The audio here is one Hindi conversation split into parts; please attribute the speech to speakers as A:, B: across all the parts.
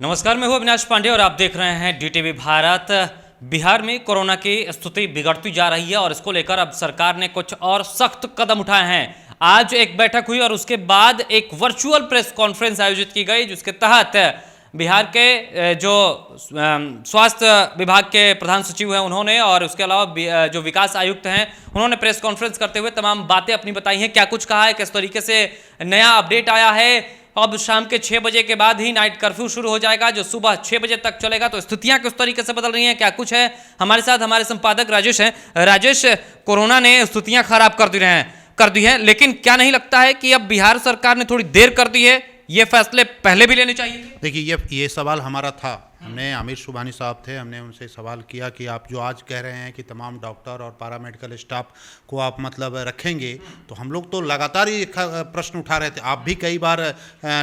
A: नमस्कार, मैं हूं अविनाश पांडे और आप देख रहे हैं डीटीवी भारत। बिहार में कोरोना की स्थिति बिगड़ती जा रही है और इसको लेकर अब सरकार ने कुछ और सख्त कदम उठाए हैं। आज एक बैठक हुई और उसके बाद एक वर्चुअल प्रेस कॉन्फ्रेंस आयोजित की गई, जिसके तहत बिहार के जो स्वास्थ्य विभाग के प्रधान सचिव हैं उन्होंने और उसके अलावा जो विकास आयुक्त हैं उन्होंने प्रेस कॉन्फ्रेंस करते हुए तमाम बातें अपनी बताई हैं। क्या कुछ कहा है, किस तरीके से नया अपडेट आया है। अब शाम के 6 बजे के बाद ही नाइट कर्फ्यू शुरू हो जाएगा, जो सुबह 6 बजे तक चलेगा। तो स्थितियां किस तरीके से बदल रही हैं, क्या कुछ है, हमारे साथ हमारे संपादक राजेश हैं। राजेश, कोरोना ने स्थितियां खराब कर दी हैं, लेकिन क्या नहीं लगता है कि अब बिहार सरकार ने थोड़ी देर कर दी है, ये फैसले पहले भी लेने चाहिए?
B: देखिए, ये सवाल हमारा था। हमने आमिर सुबहानी साहब थे, हमने उनसे सवाल किया कि आप जो आज कह रहे हैं कि तमाम डॉक्टर और पैरामेडिकल स्टाफ को आप मतलब रखेंगे, तो हम लोग तो लगातार ये प्रश्न उठा रहे थे। आप भी कई बार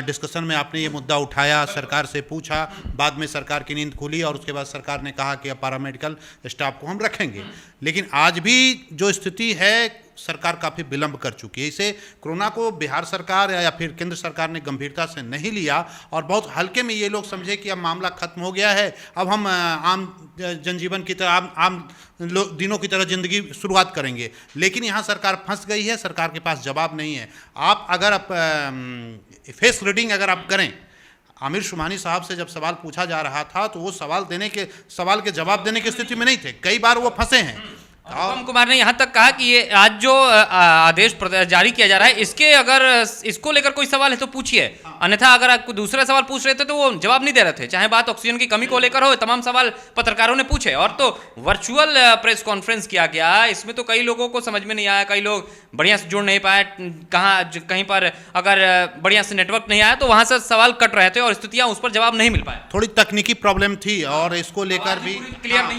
B: डिस्कशन में आपने ये मुद्दा उठाया, सरकार से पूछा, बाद में सरकार की नींद खुली और उसके बाद सरकार ने कहा कि अब पैरामेडिकल स्टाफ को हम रखेंगे। लेकिन आज भी जो स्थिति है, सरकार काफ़ी विलंब कर चुकी है। इसे कोरोना को बिहार सरकार या फिर केंद्र सरकार ने गंभीरता से नहीं लिया और बहुत हल्के में ये लोग समझे कि अब मामला खत्म हो गया है, अब हम आम जनजीवन की तरह आम दिनों की तरह ज़िंदगी शुरुआत करेंगे। लेकिन यहाँ सरकार फंस गई है, सरकार के पास जवाब नहीं है। आप अगर फेस रीडिंग अगर आप करें, आमिर सुबहानी साहब से जब सवाल पूछा जा रहा था तो वो सवाल के जवाब देने की स्थिति में नहीं थे। कई बार वो फंसे हैं।
A: अनुपम कुमार ने यहाँ तक कहा कि ये आज जो आदेश जारी किया जा रहा है, इसको लेकर कोई सवाल है तो पूछिए, अन्यथा अगर आप दूसरा सवाल पूछ रहे थे तो वो जवाब नहीं दे रहे थे। चाहे बात ऑक्सीजन की कमी को लेकर हो, तमाम सवाल पत्रकारों ने पूछे। और तो वर्चुअल प्रेस कॉन्फ्रेंस किया गया, इसमें तो कई लोगों को समझ में नहीं आया, कई लोग बढ़िया से जुड़ नहीं पाए। कहीं पर अगर बढ़िया से नेटवर्क नहीं आया तो वहां से सवाल कट रहे थे और स्थितियां उस पर जवाब नहीं मिल पाए।
B: थोड़ी तकनीकी प्रॉब्लम थी और इसको लेकर भी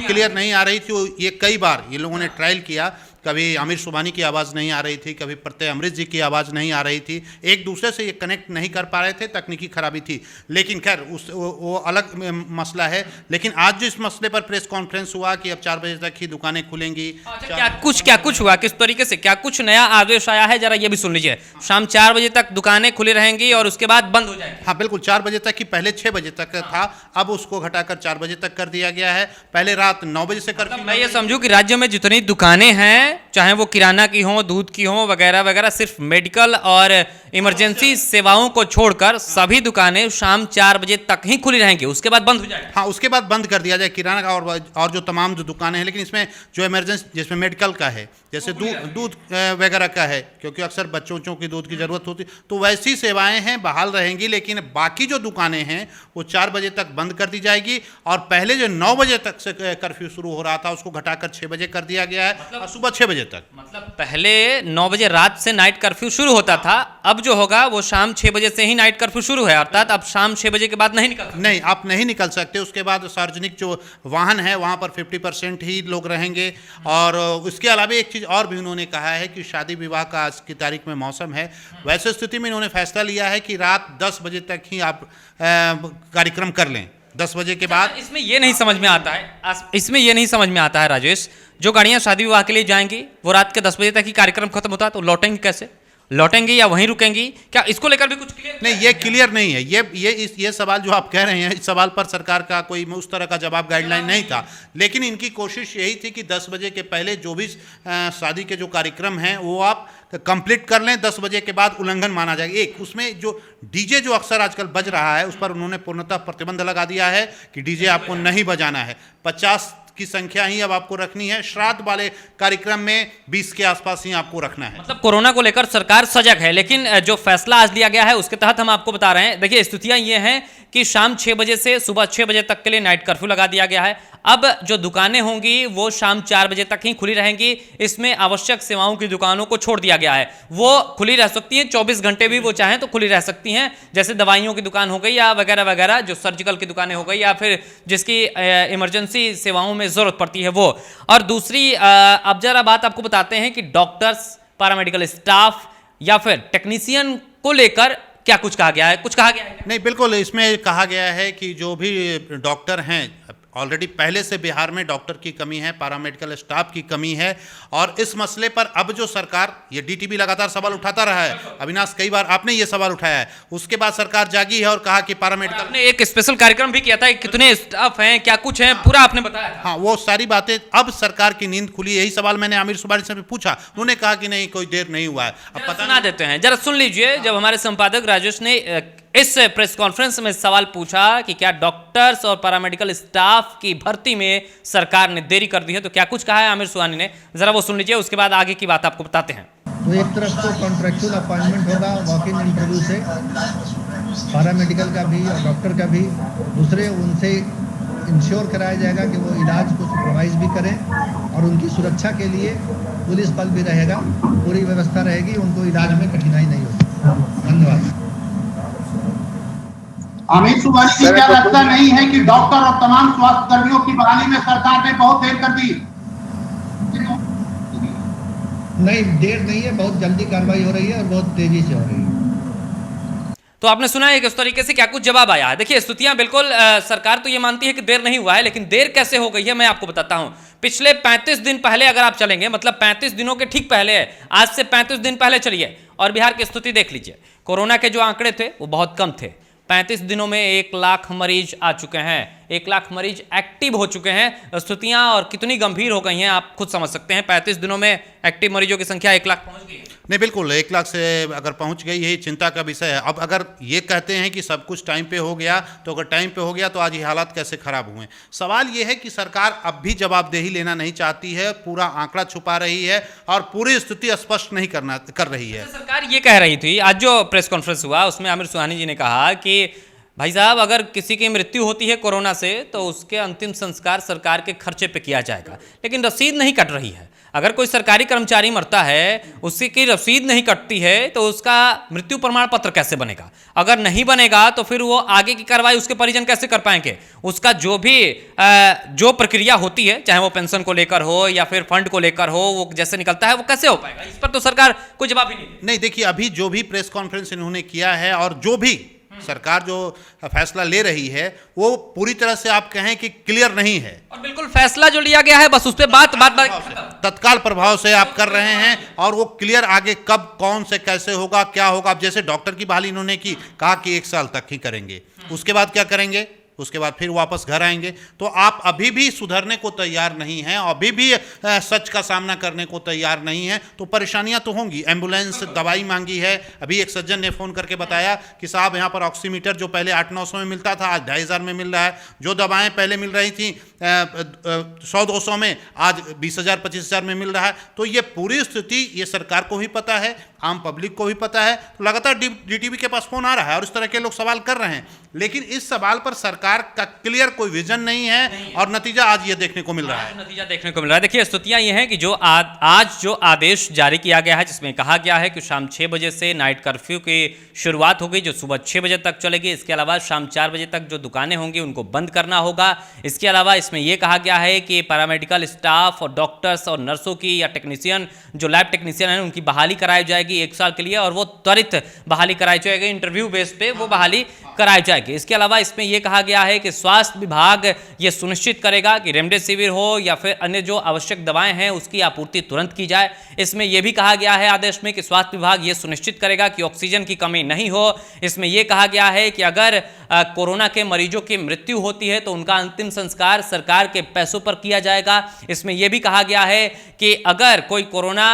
B: क्लियर नहीं आ रही थी। ये कई बार ये लोगों ने ट्रायल किया, कभी आमिर सुबहानी की आवाज़ नहीं आ रही थी, कभी प्रत्यय अमृत जी की आवाज़ नहीं आ रही थी, एक दूसरे से ये कनेक्ट नहीं कर पा रहे थे, तकनीकी खराबी थी। लेकिन खैर वो अलग मसला है। लेकिन आज जो इस मसले पर प्रेस कॉन्फ्रेंस हुआ कि अब 4 बजे तक ही दुकानें खुलेंगी।
A: क्या कुछ हुआ, किस तरीके से, क्या कुछ नया आदेश आया है, जरा ये भी सुन लीजिए। शाम 4 बजे तक दुकानें खुली रहेंगी और उसके बाद बंद हो जाएगी।
B: हाँ बिल्कुल, 4 बजे तक ही, पहले 6 बजे तक था, अब उसको घटाकर 4 बजे तक कर दिया गया है। पहले रात 9 बजे से कर।
A: मैं ये समझूं कि राज्य में जितनी दुकानें हैं, चाहे वो किराना की हो, दूध की हो, वगैरह वगैरह, सिर्फ मेडिकल और इमरजेंसी सेवाओं को छोड़कर सभी दुकानें शाम 4 बजे तक ही खुली रहेंगी, उसके बाद बंद हो जाएगी।
B: हाँ, उसके बाद बंद कर दिया जाए किराना का और जो तमाम जो दुकानें हैं। लेकिन इसमें जो इमरजेंसी, जिसमें मेडिकल का है, जैसे दूध वगैरह का है, क्योंकि अक्सर बच्चों की दूध की ज़रूरत होती, तो वैसी सेवाएं हैं बहाल रहेंगी। लेकिन बाकी जो दुकानें हैं वो 4 बजे तक बंद कर दी जाएगी और पहले जो 9 बजे तक से कर्फ्यू शुरू हो रहा था उसको घटाकर 6 बजे कर दिया गया है और सुबह 6 बजे तक।
A: मतलब पहले 9 बजे रात से नाइट कर्फ्यू शुरू होता था, अब जो होगा वो शाम 6 बजे से ही नाइट कर्फ्यू शुरू है, अर्थात अब शाम 6 बजे के बाद नहीं,
B: आप नहीं निकल सकते। उसके बाद सार्वजनिक जो वाहन है वहाँ पर 50% ही लोग रहेंगे। और उसके अलावा एक चीज़ और भी उन्होंने कहा है कि शादी विवाह का आज की तारीख में मौसम है, वैसे स्थिति में इन्होंने फैसला लिया है कि रात 10 बजे तक ही आप कार्यक्रम कर लें, 10 बजे के बाद।
A: इसमें ये नहीं समझ में आता है राजेश, जो गाड़ियां शादी विवाह के लिए जाएंगी वो रात के 10 बजे तक ही कार्यक्रम खत्म होता है, तो लौटेंगी कैसे? लौटेंगी या वहीं रुकेंगी? क्या इसको लेकर भी कुछ क्लियर
B: नहीं? ये क्लियर नहीं है। ये सवाल जो आप कह रहे हैं, इस सवाल पर सरकार का कोई उस तरह का जवाब गाइडलाइन नहीं था। लेकिन इनकी कोशिश यही थी कि 10 बजे के पहले जो भी शादी के जो कार्यक्रम हैं वो आप कंप्लीट कर लें, 10 बजे के बाद उल्लंघन माना जाएगा। एक उसमें जो डीजे जो अक्सर आजकल बज रहा है, उस पर उन्होंने पूर्णतः प्रतिबंध लगा दिया है कि डीजे आपको नहीं बजाना है। 50 की संख्या ही अब आपको रखनी है। श्राद्ध वाले कार्यक्रम में 20 के आसपास ही आपको रखना है।
A: मतलब कोरोना को लेकर सरकार सजग है, लेकिन जो फैसला आज लिया गया है उसके तहत हम आपको बता रहे हैं। देखिए, स्थितियां ये हैं कि शाम 6 बजे से सुबह 6 बजे तक के लिए नाइट कर्फ्यू लगा दिया गया है। अब जो दुकानें होंगी वो शाम 4 बजे तक ही खुली रहेंगी। इसमें आवश्यक सेवाओं की दुकानों को छोड़ दिया गया है, वो खुली रह सकती हैं 24 घंटे भी वो चाहें तो खुली रह सकती हैं, जैसे दवाइयों की दुकान हो गई या वगैरह वगैरह, जो सर्जिकल की दुकानें हो गई या फिर जिसकी इमरजेंसी सेवाओं में ज़रूरत पड़ती है वो। और दूसरी अब जरा बात आपको बताते हैं कि डॉक्टर्स, पैरामेडिकल स्टाफ या फिर टेक्नीशियन को लेकर क्या कुछ कहा गया है? कुछ कहा गया है?
B: नहीं, बिल्कुल इसमें कहा गया है कि जो भी डॉक्टर हैं, ऑलरेडी पहले से बिहार में डॉक्टर की कमी है, पैरामेडिकल स्टाफ की कमी है, और इस मसले पर अब जो सरकार, ये डीटीबी लगातार सवाल उठाता रहा है, अविनाश कई बार आपने ये सवाल उठाया है, उसके बाद सरकार जागी है और कहा कि पैरामेडिकल,
A: आपने एक स्पेशल कार्यक्रम भी किया था, कितने स्टाफ हैं, क्या कुछ है, पूरा आपने बताया।
B: हाँ, वो सारी बातें, अब सरकार की नींद खुली। यही सवाल मैंने आमिर सुबहानी से पूछा, उन्होंने कहा कि नहीं, कोई देर नहीं हुआ है। अब पता
A: सुना देते हैं, जरा सुन लीजिए। जब हमारे संपादक राजेश ने इस प्रेस कॉन्फ्रेंस में सवाल पूछा कि क्या डॉक्टर्स और पैरामेडिकल स्टाफ की भर्ती में सरकार ने देरी कर दी है, तो क्या कुछ कहा है आमिर सुबहानी ने, जरा वो सुन लीजिए, उसके बाद आगे की बात आपको बताते हैं।
C: तो एक तरफ तो कॉन्ट्रैक्चुअल अपॉइंटमेंट होगा वॉक इन इंटरव्यू से, पैरामेडिकल का भी और डॉक्टर का भी। दूसरे, उनसे इंश्योर कराया जाएगा कि वो इलाज को सुपरवाइज भी करें, और उनकी सुरक्षा के लिए पुलिस बल भी रहेगा, पूरी व्यवस्था रहेगी, उनको इलाज में कठिनाई नहीं होगी। धन्यवाद।
D: आमिर सुबहानी जी, क्या लगता नहीं है कि डॉक्टर और तमाम स्वास्थ्य कर्मियों की बहाली में सरकार ने बहुत देर कर दी?
C: नहीं, देर नहीं है, बहुत जल्दी कार्रवाई हो रही है और बहुत तेजी से हो रही है।
A: तो आपने सुना है कि उस तरीके से क्या कुछ जवाब आया है। देखिए, स्तुतियां बिल्कुल, सरकार तो ये मानती है कि देर नहीं हुआ है, लेकिन देर कैसे हो गई है मैं आपको बताता हूं। पिछले 35 दिन पहले अगर आप चलेंगे, मतलब 35 दिनों के ठीक पहले है, आज से 35 दिन पहले चलिए और बिहार की स्थिति देख लीजिए। कोरोना के जो आंकड़े थे वो बहुत कम थे। 35 दिनों में 1 लाख मरीज आ चुके हैं, 1 लाख मरीज एक्टिव हो चुके हैं। स्थितियां और कितनी गंभीर हो गई हैं आप खुद समझ सकते हैं। 35 दिनों में एक्टिव मरीजों की संख्या 1 लाख पहुंच गई है।
B: नहीं, बिल्कुल 1 लाख से अगर पहुंच गई, यही चिंता का विषय है। अब अगर ये कहते हैं कि सब कुछ टाइम पे हो गया, तो अगर टाइम पे हो गया तो आज ये हालात कैसे खराब हुए? सवाल ये है कि सरकार अब भी जवाबदेही लेना नहीं चाहती है, पूरा आंकड़ा छुपा रही है और पूरी स्थिति स्पष्ट नहीं कर रही है।
A: सरकार ये कह रही थी, आज जो प्रेस कॉन्फ्रेंस हुआ उसमें आमिर सुबहानी जी ने कहा कि भाई साहब, अगर किसी की मृत्यु होती है कोरोना से तो उसके अंतिम संस्कार सरकार के खर्चे पे किया जाएगा, लेकिन रसीद नहीं कट रही है। अगर कोई सरकारी कर्मचारी मरता है, उसकी रसीद नहीं कटती है, तो उसका मृत्यु प्रमाण पत्र कैसे बनेगा? अगर नहीं बनेगा तो फिर वो आगे की कार्रवाई उसके परिजन कैसे कर पाएंगे? उसका जो भी जो प्रक्रिया होती है, चाहे वो पेंशन को लेकर हो या फिर फंड को लेकर हो, वो जैसे निकलता है वो कैसे हो पाएगा? इस पर तो सरकार कोई जवाब ही नहीं।
B: देखिए, अभी जो भी प्रेस कॉन्फ्रेंस इन्होंने किया है और जो भी सरकार जो फैसला ले रही है, वो पूरी तरह से आप कहें कि क्लियर नहीं है, और
A: बिल्कुल फैसला जो लिया गया है बस उस पर बात
B: तत्काल प्रभाव से आप कर रहे हैं, और वो क्लियर आगे कब, कौन से, कैसे होगा, क्या होगा। अब जैसे डॉक्टर की बहाली इन्होंने की, कहा कि 1 साल तक ही करेंगे, उसके बाद क्या करेंगे? उसके बाद फिर वापस घर आएंगे। तो आप अभी भी सुधरने को तैयार नहीं हैं, अभी भी सच का सामना करने को तैयार नहीं हैं, तो परेशानियां तो होंगी। एम्बुलेंस, दवाई मांगी है। अभी एक सज्जन ने फ़ोन करके बताया कि साहब, यहाँ पर ऑक्सीमीटर जो पहले 800-900 में मिलता था, आज 2500 में मिल रहा है। जो दवाएं पहले मिल रही थी 100-200 में, आज 20,000-25,000 में मिल रहा है। तो ये पूरी स्थिति ये सरकार को भी पता है, आम पब्लिक को भी पता है। तो लगातार डीटीबी के पास फोन आ रहा है और इस तरह के लोग सवाल कर रहे हैं, लेकिन इस सवाल पर सरकार का क्लियर कोई विजन नहीं है, और नतीजा आज ये देखने को मिल रहा है।
A: नतीजा देखने को मिल रहा है। देखिए, स्थितियां ये हैं कि जो आज जो आदेश जारी किया गया है, जिसमें कहा गया है कि शाम 6 बजे से नाइट कर्फ्यू की शुरुआत होगी, जो सुबह 6 बजे तक चलेगी। इसके अलावा शाम 4 बजे तक जो दुकानें होंगी उनको बंद करना होगा। इसके अलावा इसमें यह कहा गया है कि पैरामेडिकल स्टाफ और डॉक्टर्स और नर्सों की या टेक्नीशियन, जो लैब टेक्नीशियन हैं, उनकी बहाली कराई जाएगी 1 साल के लिए, और वो त्वरित बहाली कराई जाएगी, इंटरव्यू बेस पे वो बहाली कराई जाएगी। इसके अलावा इसमें यह कहा गया है कि स्वास्थ्य विभाग ये सुनिश्चित करेगा कि रेमडेसिविर हो या फिर अन्य जो आवश्यक दवाएं हैं उसकी आपूर्ति तुरंत की जाए। इसमें यह भी कहा गया है आदेश में कि स्वास्थ्य विभाग ये सुनिश्चित करेगा कि ऑक्सीजन की कमी नहीं हो। इसमें यह कहा गया है कि अगर कोरोना के मरीजों की मृत्यु होती है तो उनका अंतिम संस्कार सरकार के पैसों पर किया जाएगा। इसमें यह भी कहा गया है कि अगर कोई कोरोना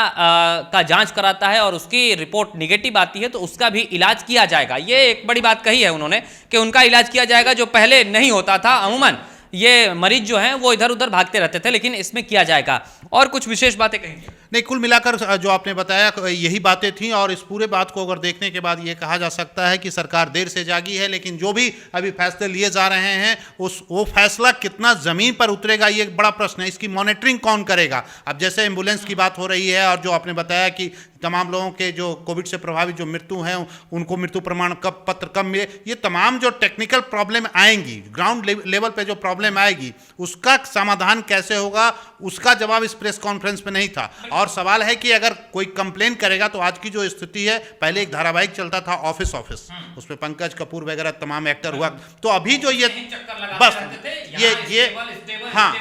A: का जांच कराता है और उसकी रिपोर्ट निगेटिव आती है तो उसका भी इलाज किया जाएगा। ये एक बड़ी बात कही है उन्होंने कि उनका इलाज किया जाएगा, जो पहले नहीं होता था। अमूमन ये मरीज जो हैं वो इधर उधर भागते रहते थे, लेकिन इसमें किया जाएगा। और कुछ विशेष बातें कहेंगे?
B: नहीं, कुल मिलाकर जो आपने बताया यही बातें थी, और इस पूरे बात को अगर देखने के बाद ये कहा जा सकता है कि सरकार देर से जागी है, लेकिन जो भी अभी फैसले लिए जा रहे हैं वो फैसला कितना ज़मीन पर उतरेगा, ये एक बड़ा प्रश्न है। इसकी मॉनिटरिंग कौन करेगा? अब जैसे एम्बुलेंस की बात हो रही है, और जो आपने बताया कि तमाम लोगों के जो कोविड से प्रभावित जो मृत्यु हैं उनको मृत्यु प्रमाण पत्र कब मिले, ये तमाम जो टेक्निकल प्रॉब्लम आएंगी, ग्राउंड लेवल पे जो प्रॉब्लम आएगी, उसका समाधान कैसे होगा, उसका जवाब इस प्रेस कॉन्फ्रेंस में नहीं था। और सवाल है कि अगर कोई कंप्लेन करेगा तो आज की जो स्थिति है, पहले एक धारावाहिक चलता था ऑफिस, उसमें पंकज कपूर वगैरह तमाम एक्टर हुआ, तो अभी जो ये बस ये हाँ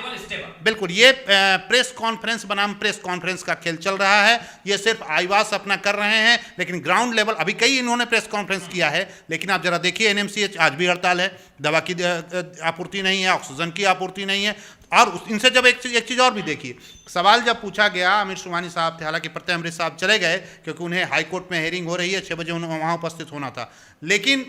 B: बिल्कुल, ये प्रेस कॉन्फ्रेंस बनाम प्रेस कॉन्फ्रेंस का खेल चल रहा है। ये सिर्फ आईवास अपना कर रहे हैं, लेकिन ग्राउंड लेवल अभी कई इन्होंने प्रेस कॉन्फ्रेंस किया है, लेकिन आप जरा देखिए एनएमसीएच आज भी हड़ताल है, दवा की आपूर्ति नहीं है, ऑक्सीजन की आपूर्ति नहीं है। और इनसे जब एक चीज़ और भी देखिए, सवाल जब पूछा गया, आमिर सुबहानी साहब थे, हालांकि प्रत्यय अमृत साहब चले गए क्योंकि उन्हें हाईकोर्ट में हेयरिंग हो रही है, 6 बजे उन्हें वहाँ उपस्थित होना था, लेकिन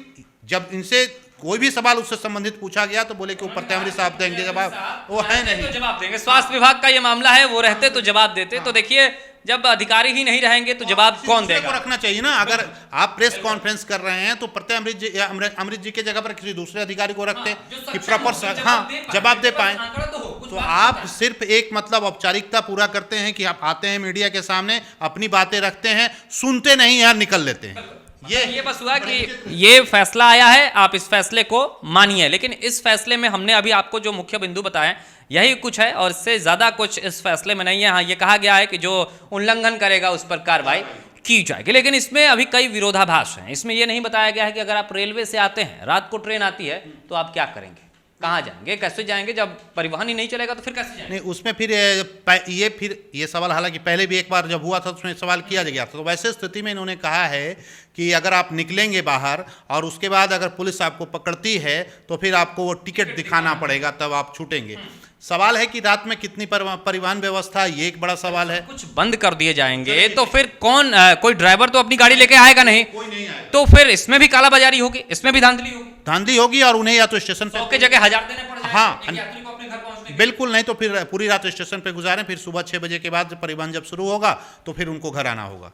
B: जब इनसे कोई भी सवाल उससे संबंधित पूछा गया तो बोले कि वो प्रत्यय अमृत साहब देंगे जवाब, वो है नहीं,
A: तो जवाब देंगे। स्वास्थ्य विभाग का ये मामला है, वो रहते तो जवाब देते। तो देखिए, जब अधिकारी ही नहीं रहेंगे तो जवाब कौन देगा?
B: को रखना चाहिए ना। अगर आप प्रेस कॉन्फ्रेंस कर रहे हैं तो प्रत्यय अमृत जी के जगह पर किसी दूसरे अधिकारी को रखते कि प्रॉपर जवाब दे पाए। तो आप सिर्फ एक मतलब औपचारिकता पूरा करते हैं कि आप आते हैं मीडिया के सामने, अपनी बातें रखते हैं, सुनते नहीं यार निकल लेते हैं।
A: ये बस हुआ कि ये फैसला आया है, आप इस फैसले को मानिए, लेकिन इस फैसले में हमने अभी आपको जो मुख्य बिंदु बताए यही कुछ है और इससे ज्यादा कुछ इस फैसले में नहीं है। हाँ, ये कहा गया है कि जो उल्लंघन करेगा उस पर कार्रवाई की जाएगी, लेकिन इसमें अभी कई विरोधाभास हैं। इसमें यह नहीं बताया गया है कि अगर आप रेलवे से आते हैं, रात को ट्रेन आती है, तो आप क्या करेंगे, कहाँ जाएंगे, कैसे जाएंगे? जब परिवहन ही नहीं चलेगा तो फिर कैसे जाएंगे?
B: नहीं, उसमें फिर ये सवाल हालांकि पहले भी एक बार जब हुआ था उसमें सवाल किया गया था, तो वैसे स्थिति में इन्होंने कहा है कि अगर आप निकलेंगे बाहर और उसके बाद अगर पुलिस आपको पकड़ती है तो फिर आपको वो टिकट दिखाना पड़ेगा, तब आप छूटेंगे। सवाल है कि रात में कितनी परिवहन व्यवस्था, ये एक बड़ा सवाल है।
A: कुछ बंद कर दिए जाएंगे तो फिर कौन, कोई ड्राइवर तो अपनी गाड़ी लेके आएगा नहीं,
B: कोई नहीं आएगा।
A: तो फिर इसमें भी कालाबाजारी होगी, इसमें भी धांधली होगी
B: और उन्हें या तो स्टेशन पे
A: 100 की जगह 1000 देने पड़ जाएंगे
B: हाँ,
A: एक यात्री को अपने घर पहुंचने के लिए।
B: बिल्कुल नहीं तो फिर पूरी रात स्टेशन पे गुजारें, फिर सुबह 6 बजे के बाद परिवहन जब शुरू होगा तो फिर उनको घर आना होगा।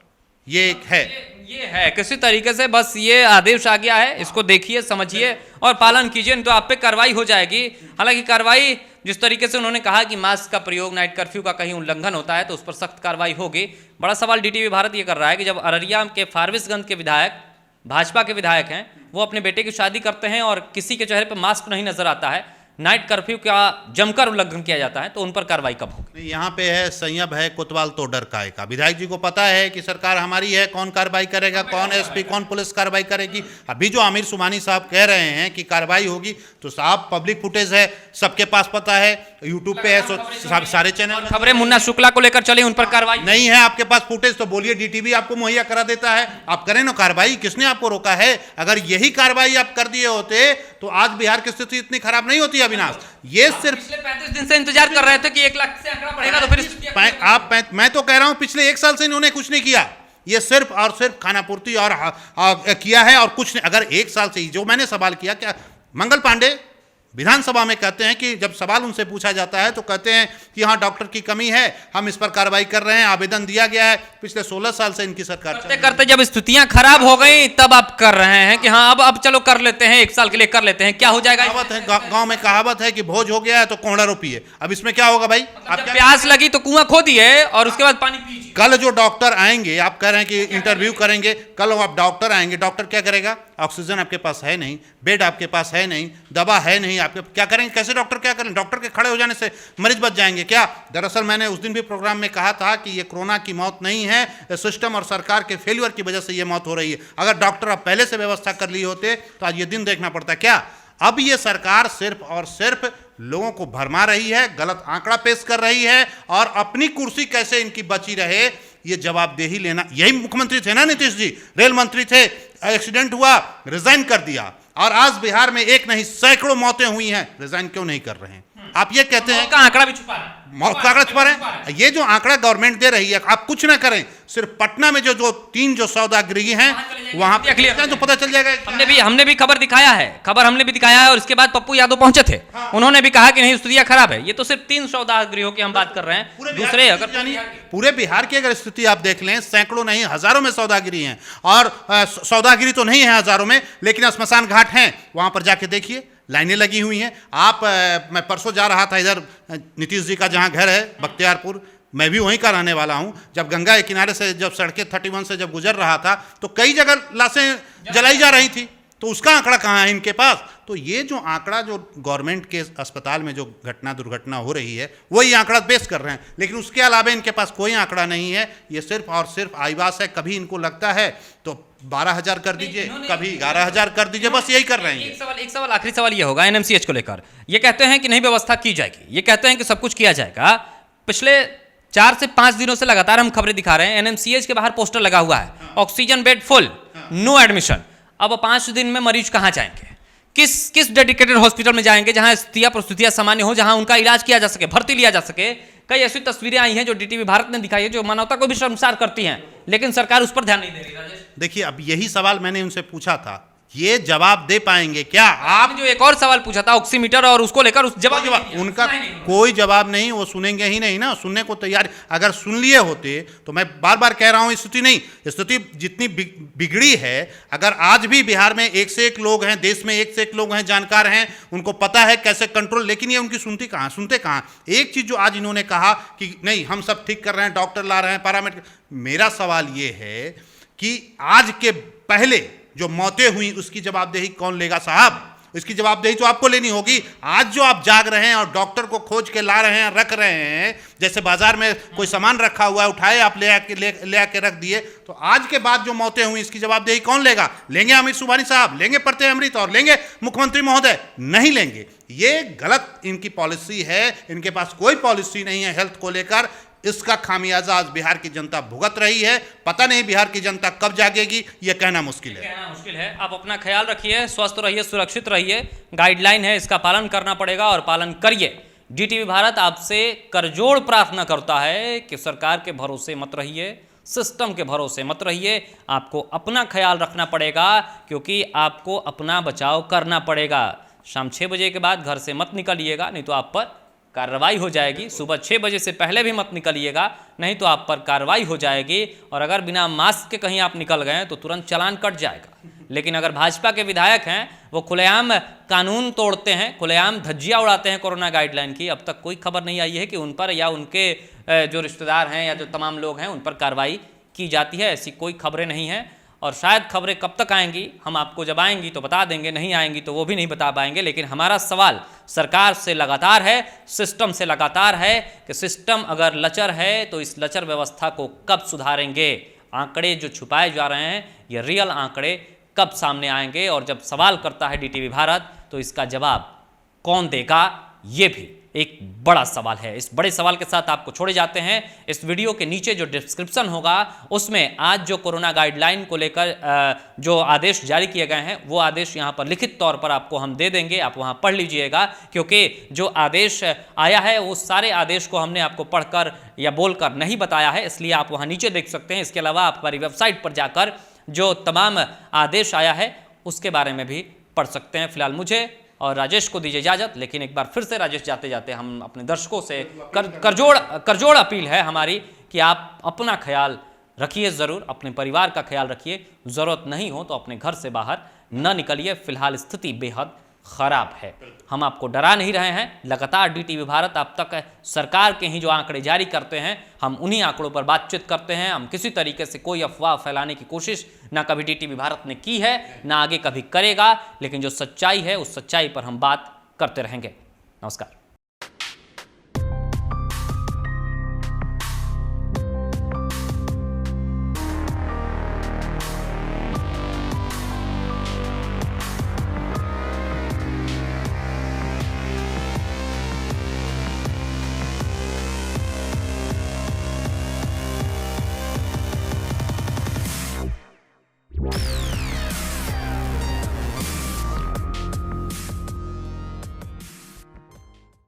B: ये एक है,
A: ये है किसी तरीके से बस ये आदेश आ गया है, इसको देखिए, समझिए और पालन कीजिए, नहीं तो आप पे कार्रवाई हो जाएगी। हालांकि कार्रवाई जिस तरीके से उन्होंने कहा कि मास्क का प्रयोग, नाइट कर्फ्यू का कहीं उल्लंघन होता है तो उस पर सख्त कार्रवाई होगी। बड़ा सवाल डीटीवी भारत ये कर रहा है कि जब अररिया के फारबिसगंज के विधायक, भाजपा के विधायक हैं, वो अपने बेटे की शादी करते हैं और किसी के चेहरे पर मास्क नहीं नजर आता है, नाइट कर्फ्यू का जमकर उल्लंघन किया जाता है, तो उन पर कार्रवाई कब होगी?
B: यहाँ पे है संयम है, कोतवाल तो डर का है। विधायक जी को पता है कि सरकार हमारी है, कौन कार्रवाई करेगा, कौन एसपी, कौन पुलिस कार्रवाई करेगी। अभी जो आमिर सुबहानी साहब कह रहे हैं कि कार्रवाई होगी, तो साहब पब्लिक फुटेज है, सबके पास पता है, यूट्यूब पे है, सारे चैनल
A: खबरें मुन्ना शुक्ला को लेकर चली, उन पर कार्रवाई
B: नहीं है। आपके पास फुटेज तो बोलिए, डीटीवी आपको मुहैया करा देता है, आप करें ना कार्रवाई। किसने आपको रोका है? अगर यही कार्रवाई आप कर दिए होते तो आज बिहार की स्थिति इतनी खराब नहीं होती। अविनाश, ये सिर्फ
A: पिछले 35 दिन से इंतजार कर रहे थे कि 1 लाख से आंकड़ा बढ़ेगा तो फिर
B: मैं तो कह रहा हूं पिछले 1 साल से इन्होंने कुछ नहीं किया। ये सिर्फ और सिर्फ खानापूर्ति और किया है और कुछ नहीं। अगर 1 साल से जो मैंने सवाल किया, क्या मंगल पांडे विधानसभा में कहते हैं कि जब सवाल उनसे पूछा जाता है तो कहते हैं कि हाँ डॉक्टर की कमी है, हम इस पर कार्रवाई कर रहे हैं, आवेदन दिया गया है। पिछले 16 साल से इनकी सरकार
A: करते करते जब स्थितियां खराब हो गई तब आप कर रहे हैं कि हाँ अब चलो कर लेते हैं, 1 साल के लिए कर लेते हैं, क्या हो जाएगा?
B: कहावत है, गांव में कहावत है कि भोज हो गया है तो कोहड़ा रोपिए। अब इसमें क्या होगा भाई?
A: जब प्यास लगी तो कुआं खोदिए और उसके बाद पानी पीजिए।
B: कल जो डॉक्टर आएंगे, आप कह रहे हैं कि इंटरव्यू करेंगे, कल आप डॉक्टर आएंगे, डॉक्टर क्या करेगा? ऑक्सीजन आपके पास है नहीं, बेड आपके पास है नहीं, दवा है नहीं, आपके क्या करेंगे? कैसे डॉक्टर क्या करें? डॉक्टर के खड़े हो जाने से मरीज बच जाएंगे क्या? दरअसल मैंने उस दिन भी प्रोग्राम में कहा था कि ये कोरोना की मौत नहीं है, सिस्टम और सरकार के फेल्यूर की वजह से ये मौत हो रही है। अगर डॉक्टर आप पहले से व्यवस्था कर लिए होते तो आज ये दिन देखना पड़ता। क्या अब ये सरकार सिर्फ और सिर्फ लोगों को भरमा रही है, गलत आंकड़ा पेश कर रही है और अपनी कुर्सी कैसे इनकी बची रहे ये जवाबदेही लेना। यही मुख्यमंत्री थे ना नीतीश जी, रेल मंत्री थे, एक्सीडेंट हुआ, रिजाइन कर दिया और आज बिहार में एक नहीं सैकड़ों मौतें हुई हैं, रिजाइन क्यों नहीं कर रहे हैं? आप ये कहते हैं
A: का आंकड़ा भी छुपा रहे हैं,
B: मौत का आंकड़ा छुपा रहे हैं। ये जो आंकड़ा गवर्नमेंट दे रही है, आप कुछ ना करें, सिर्फ पटना में जो 3 जो सौदागृही हैं वहां पर तो पता चल जाएगा।
A: हमने भी खबर दिखाया है, हमने भी दिखाया है और इसके बाद पप्पू यादव पहुंचे थे, उन्होंने भी कहा कि नहीं स्थितियां खराब है। ये तो सिर्फ 3 सौदागृहों की हम बात कर रहे हैं, दूसरे अगर
B: पूरे बिहार की अगर स्थिति आप देख लें, सैकड़ों नहीं हजारों में सौदागृही हैं और सौदागृही तो नहीं है हजारों में, लेकिन श्मशान घाट हैं, वहां पर जाके देखिए लाइनें लगी हुई हैं। मैं परसों जा रहा था इधर नीतीश जी का जहां घर है बख्तियारपुर, मैं भी वहीं का रहने वाला हूं। जब गंगा के किनारे से जब सड़कें 31 से जब गुजर रहा था तो कई जगह लाशें जलाई जा रही थी, तो उसका आंकड़ा कहाँ है इनके पास? तो ये जो आंकड़ा जो गवर्नमेंट के अस्पताल में जो दुर्घटना हो रही है वही आंकड़ा पेश कर रहे हैं, लेकिन उसके अलावा इनके पास कोई आंकड़ा नहीं है। ये सिर्फ और सिर्फ आईवास है। कभी इनको लगता है तो 12,000 कर दीजिए, कभी 11,000 कर दीजिए, बस यही कर रहे हैं।
A: एक सवाल आखिरी सवाल ये होगा एनएमसीएच को लेकर। ये कहते हैं कि नहीं व्यवस्था की जाएगी, ये कहते हैं कि सब कुछ किया जाएगा। पिछले 4 से 5 दिनों से लगातार हम खबरें दिखा रहे हैं, एनएमसीएच के बाहर पोस्टर लगा हुआ है, oxygen bed full, no admission. अब 5 दिन में मरीज कहां जाएंगे? किस डेडिकेटेड हॉस्पिटल में जाएंगे जहां स्थितियां परिस्थितियां सामान्य हो, जहां उनका इलाज किया जा सके, भर्ती लिया जा सके? कई ऐसी तस्वीरें आई हैं जो डीटीवी भारत ने दिखाई है जो मानवता को भी शर्मसार करती हैं, लेकिन सरकार उस पर ध्यान नहीं दे रही। राजेश,
B: देखिए, अब यही सवाल मैंने उनसे पूछा था, ये जवाब दे पाएंगे क्या? आप
A: जो एक और सवाल पूछा था ऑक्सीमीटर और उसको लेकर उस जवाब
B: उनका कोई जवाब नहीं, वो सुनेंगे ही नहीं ना, सुनने को तैयार। अगर सुन लिए होते तो मैं बार बार कह रहा हूं, स्थिति नहीं, स्थिति जितनी बिगड़ी है, अगर आज भी बिहार में 1 से 1 लोग हैं, देश में 1 से 1 लोग हैं, जानकार हैं, उनको पता है कैसे कंट्रोल, लेकिन ये उनकी सुनते कहाँ। एक चीज जो आज इन्होंने कहा कि नहीं हम सब ठीक कर रहे हैं, डॉक्टर ला रहे हैं, पैरामेडिकल। मेरा सवाल ये है कि आज के पहले जो मौतें हुई उसकी जवाबदेही कौन लेगा साहब? इसकी जवाबदेही तो आपको लेनी होगी। आज जो आप जाग रहे हैं और डॉक्टर को खोज के ला रहे हैं, रख रहे हैं, जैसे बाजार में कोई सामान रखा हुआ है, उठाए आप ले आके रख दिए, तो आज के बाद जो मौतें हुई इसकी जवाबदेही कौन लेगा? लेंगे आमिर सुबहानी साहब, लेंगे प्रत्यय अमृत और लेंगे मुख्यमंत्री महोदय? नहीं लेंगे। ये गलत इनकी पॉलिसी है, इनके पास कोई पॉलिसी नहीं है हेल्थ को लेकर। इसका खामियाजा आज बिहार की जनता भुगत रही है। पता नहीं बिहार की जनता कब जागेगी, यह कहना मुश्किल है।
A: आप अपना ख्याल रखिए, स्वस्थ रहिए, सुरक्षित रहिए। गाइडलाइन है, इसका पालन करना पड़ेगा और पालन करिए। डीटीवी भारत आपसे करजोड़ प्रार्थना करता है कि सरकार के भरोसे मत रहिए, सिस्टम के भरोसे मत रहिए। आपको अपना ख्याल रखना पड़ेगा, क्योंकि आपको अपना बचाव करना पड़ेगा। शाम 6 बजे के बाद घर से मत निकलिएगा, नहीं तो आप पर कार्रवाई हो जाएगी। सुबह 6 बजे से पहले भी मत निकलिएगा, नहीं तो आप पर कार्रवाई हो जाएगी। और अगर बिना मास्क के कहीं आप निकल गए तो तुरंत चालान कट जाएगा। लेकिन अगर भाजपा के विधायक हैं, वो खुलेआम कानून तोड़ते हैं, खुलेआम धज्जियां उड़ाते हैं कोरोना गाइडलाइन की, अब तक कोई खबर नहीं आई है कि उन पर या उनके जो रिश्तेदार हैं या जो तमाम लोग हैं उन पर कार्रवाई की जाती है। ऐसी कोई खबरें नहीं हैं। और शायद खबरें कब तक आएंगी, हम आपको जब आएंगी तो बता देंगे, नहीं आएंगी तो वो भी नहीं बता पाएंगे। लेकिन हमारा सवाल सरकार से लगातार है, सिस्टम से लगातार है कि सिस्टम अगर लचर है तो इस लचर व्यवस्था को कब सुधारेंगे? आंकड़े जो छुपाए जा रहे हैं, ये रियल आंकड़े कब सामने आएंगे? और जब सवाल करता है डीटीवी भारत तो इसका जवाब कौन देगा, ये भी एक बड़ा सवाल है। इस बड़े सवाल के साथ आपको छोड़े जाते हैं। इस वीडियो के नीचे जो डिस्क्रिप्शन होगा उसमें आज जो कोरोना गाइडलाइन को लेकर जो आदेश जारी किए गए हैं वो आदेश यहाँ पर लिखित तौर पर आपको हम दे देंगे, आप वहाँ पढ़ लीजिएगा। क्योंकि जो आदेश आया है वो सारे आदेश को हमने आपको पढ़कर या बोलकर नहीं बताया है, इसलिए आप वहाँ नीचे देख सकते हैं। इसके अलावा आप हमारी वेबसाइट पर जाकर जो तमाम आदेश आया है उसके बारे में भी पढ़ सकते हैं। फिलहाल मुझे और राजेश को दीजिए इजाजत। लेकिन एक बार फिर से राजेश जाते जाते हम अपने दर्शकों से करजोड़ अपील है हमारी कि आप अपना ख्याल रखिए, ज़रूर अपने परिवार का ख्याल रखिए। ज़रूरत नहीं हो तो अपने घर से बाहर न निकलिए। फिलहाल स्थिति बेहद ख़राब है। हम आपको डरा नहीं रहे हैं। लगातार डीटीवी भारत आप तक सरकार के ही जो आंकड़े जारी करते हैं, हम उन्हीं आंकड़ों पर बातचीत करते हैं। हम किसी तरीके से कोई अफवाह फैलाने की कोशिश ना कभी डीटीवी भारत ने की है, ना आगे कभी करेगा। लेकिन जो सच्चाई है उस सच्चाई पर हम बात करते रहेंगे। नमस्कार।